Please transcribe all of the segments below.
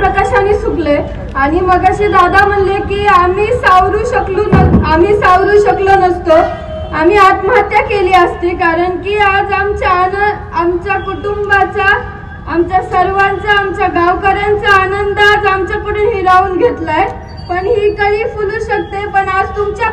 प्रकाशाने सुकले। आणि मगाशी दादा म्हणले की आम्ही सावरू शकलो नसतो, आम्ही आत्महत्या केली असती, कारण की आज आमच्या कुटुंबाचा, आमच्या सर्वांचा, आमच्या गावकऱ्यांचा आनंद आज आमच्याकडून हिरावून घेतलाय। पण ही कळी फुलू शकते, पण आज तुमच्या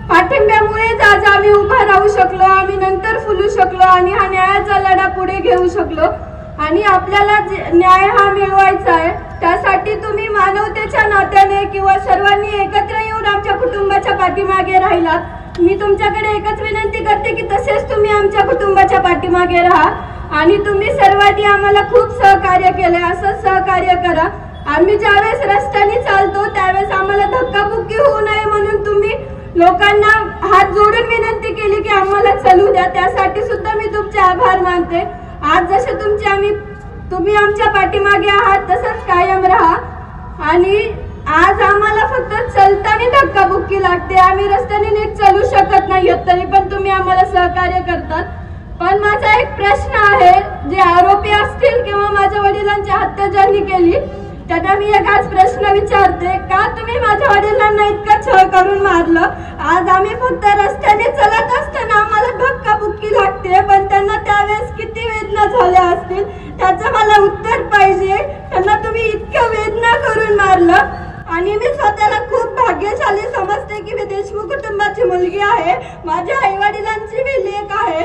पाठिंब्यामुळेच आज आम्ही उभा राहू शकलो, आम्ही नंतर फुलू शकलो आणि हा न्यायाचा लढा पुढे घेऊ शकलो। आणि आपल्याला न्याय हा मिळवायचा आहे, त्यासाठी तुम्ही मानवतेच्या नात्याने किंवा सर्वांनी एकत्र येऊन आमच्या कुटुंबाच्या पाठीमागे राहिलात। मी तुमच्याकडे एकच विनंती करते की तसेच तुम्ही आमच्या कुटुंबाच्या पाठीमागे राहा आणि तुम्ही सर्वांनी आम्हाला खूप सहकार्य केले, असं सहकार्य करा। आम्ही ज्यावेळेस रस्त्याने चालतो त्यावेळेस आम्हाला धक्काबुक्की होऊ नये म्हणून तुम्ही लोकांना हात जोडून विनंती केली की आम्हाला चालू द्या, त्यासाठी सुद्धा मी तुमचे आभार मानते। आज जसे तुम्ही आमच्या पाठीमागे आहात तसंच कायम राहा। आणि आज आम्हाला फक्त चलताना धक्काबुक्की लागते, आम्ही रस्त्याने नीट चालू शकत नाही, तरी पण तुम्ही आम्हाला सहकार्य करतात। पण माझा एक प्रश्न आहे, जे आरोपी असतील किंवा माझ्या वडिलांची हत्या ज्यांनी केली त्यांना मी एक आज प्रश्न विचारते, का तुम्ही माझ्या वडिलांना इतकं छळ करून मारलं? आज आम्ही फक्त रस्त्याने चलत असताना आम्हाला धक्काबुक्की लागते, पण त्यांना त्यावेळेस किती वेदना झाल्या असतील त्याचं मला उत्तर पाहिजे। त्यांना तुम्ही इतक्या वेदना करून मारलं। आणि मी स्वतःला खूप भाग्यशाली समजते की मी देशमुख कुटुंबाची मुलगी आहे, माझ्या आई वडिलांची मी लेक आहे।